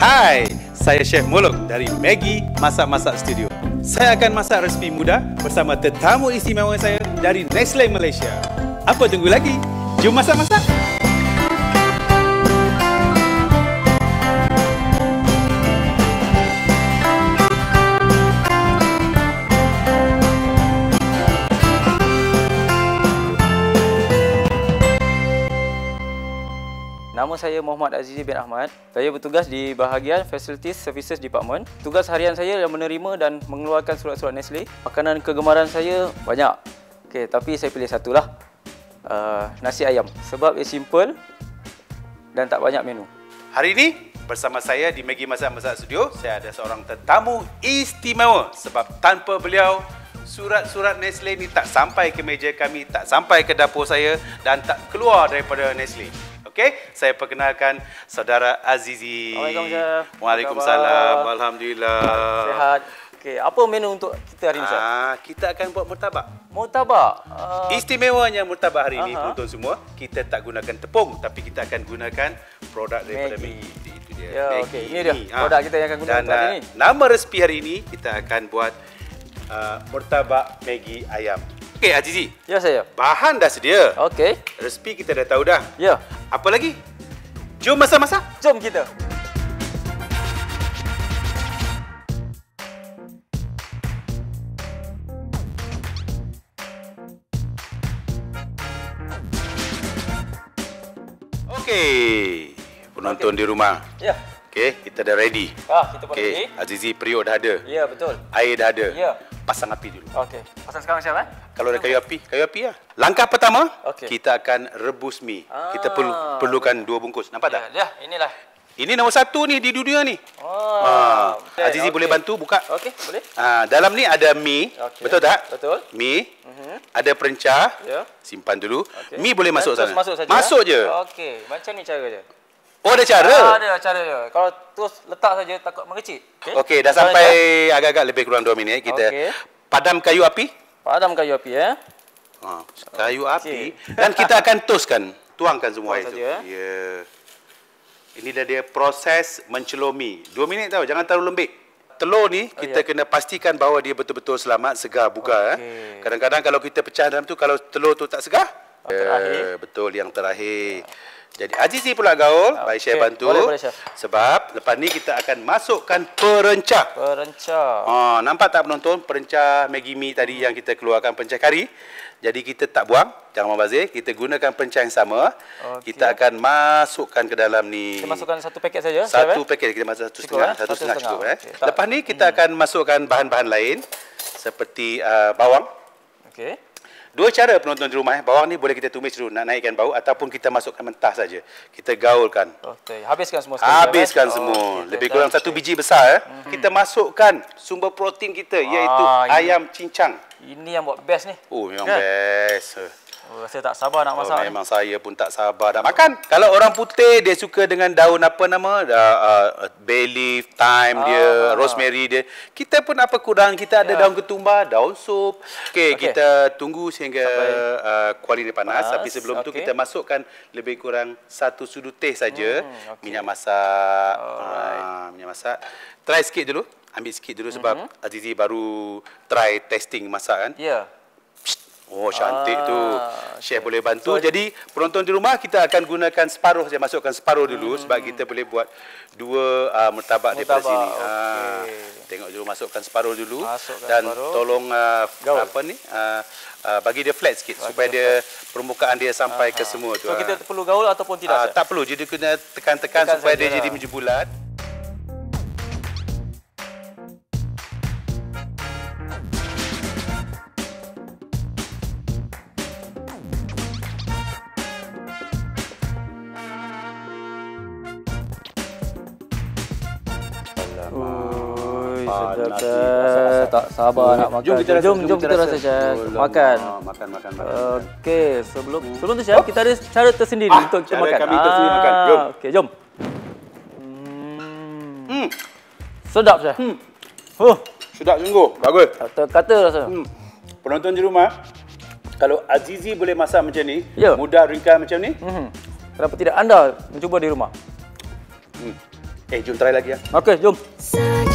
Hai, saya Chef Muluk dari Maggi Masak-Masak Studio. Saya akan masak resipi mudah bersama tetamu istimewa saya dari Nestle Malaysia. Apa tunggu lagi? Jom masak-masak! Nama saya Muhammad Azizi bin Ahmad. Saya bertugas di bahagian Facilities Services Department. Tugas harian saya adalah menerima dan mengeluarkan surat-surat Nestle. Makanan kegemaran saya banyak. Okey, tapi saya pilih satulah. Nasi ayam. Sebab ia simple dan tak banyak menu. Hari ini bersama saya di Maggi Masak-Masak Studio, saya ada seorang tetamu istimewa sebab tanpa beliau surat-surat Nestle ni tak sampai ke meja kami, tak sampai ke dapur saya dan tak keluar daripada Nestle. Okey, saya perkenalkan saudara Azizi. Assalamualaikum, Chef. Waalaikumsalam. Alhamdulillah. Sihat. Okey, apa menu untuk kita hari ini, Chef? Kita akan buat murtabak. Murtabak. Istimewanya murtabak hari ini, penonton semua, kita tak gunakan tepung tapi kita akan gunakan produk daripada Maggi. Itu dia. Ya, Maggi. okey. Ini dia produk kita yang akan gunakan Dan hari ini. nama resipi hari ini kita akan buat murtabak Maggi ayam. Okey, Azizi. Ya, saya. Bahan dah sedia. Okey. Resipi kita dah tahu dah. Ya. Apa lagi? Jom masak-masak. Jom kita. Okey. Penonton di rumah. Ya. Okey, kita dah ready. Kita pun ready. Azizi, periuk dah ada. Ya, betul. Air dah ada. Ya. Pasang api dulu. Okey. Pasang sekarang, Chef, Kalau ada kayu api lah. Langkah pertama, Okey. kita akan rebus mi. Kita perlukan 2 bungkus. Nampak tak? Ya, inilah. Ini nombor 1 ni di dunia ni. Azizi boleh bantu buka. Okey, boleh. Dalam ni ada mi. Okey. Betul tak? Betul. Mi. Ada perencah. Ya. Simpan dulu. Okey. Mi boleh masuk Terus sana. masuk saja. Masuk je. Okey, macam ni cara dia. Oh, ada cara? Ada cara dia. Kalau terus letak saja takut mengecil. Okey, dah sampai agak-agak lebih kurang 2 minit. Kita padam kayu api. Padam kayu api, ya. Kayu api. Dan kita akan toastkan. Tuangkan semua air tu. Saja. Ya. Ini dah dia proses mencelomi. 2 minit tau, jangan terlalu lembik. Telur ni kita kena pastikan bahawa dia betul-betul selamat, segar, bugar. Kadang-kadang kalau kita pecah dalam tu, kalau telur tu tak segar, betul yang terakhir. Jadi Azizi pula gaul, baik Chef bantu. Boleh, Chef. Sebab lepas ni kita akan masukkan perencah. Perencah. Nampak tak penonton? Perencah Maggi mi tadi yang kita keluarkan, perencah kari. Jadi kita tak buang, jangan membazir. Kita gunakan perencah yang sama. Kita akan masukkan ke dalam ni. Kita masukkan satu paket saja. Satu paket, kita masuk satu setengah cukup. Lepas ni kita akan masukkan bahan-bahan lain seperti bawang. Okey. 2 cara penonton di rumah. Bawang ni boleh kita tumis dulu nak naikkan bau ataupun kita masukkan mentah saja. Kita gaulkan. Okey, habiskan semua sekali. Habiskan semua. Lebih kurang 1 biji besar. Kita masukkan sumber protein kita iaitu ayam cincang. Ini yang buat best ni. Oh, memang best. Saya tak sabar nak masak. Memang saya pun tak sabar nak makan. Kalau orang putih dia suka dengan daun apa nama? Bay leaf, thyme dia, rosemary dia. Kita pun apa kurang, kita ada daun ketumbar, daun sup. Okey, kita tunggu sehingga kuali dia panas. Tapi sebelum tu kita masukkan lebih kurang 1 sudu teh saja minyak masak. Minyak masak. Try sikit dulu. Ambil sikit dulu sebab Azizi baru try testing masak kan. Ya. Oh, cantik tu. Chef boleh bantu. Jadi, penonton di rumah kita akan gunakan separuh. Saya masukkan separuh dulu sebab kita boleh buat 2 murtabak daripada sini. Tengok dulu, masukkan separuh dulu. Dan tolong apa ni? Bagi dia flat sikit supaya dia permukaan dia sampai ke semua tu. So, kita perlu gaul ataupun tidak? Tak perlu. Jadi, kena tekan-tekan supaya dia jadi macam bulat. Tak sabar nak makan. Jom kita rasa, Chef. Makan. Makan. Okey, sebelum tu, Chef, kita ada cara tersendiri untuk kita makan. Kami tersendiri makan. Jom. Okey, jom. Sedap, Chef. Sedap sungguh. Bagus. Kata rasa. Penonton di rumah, kalau Azizi boleh masak macam ni, mudah ringkas macam ni, Kenapa tidak anda mencuba di rumah? Jom try lagi ya. Okey, jom. Saja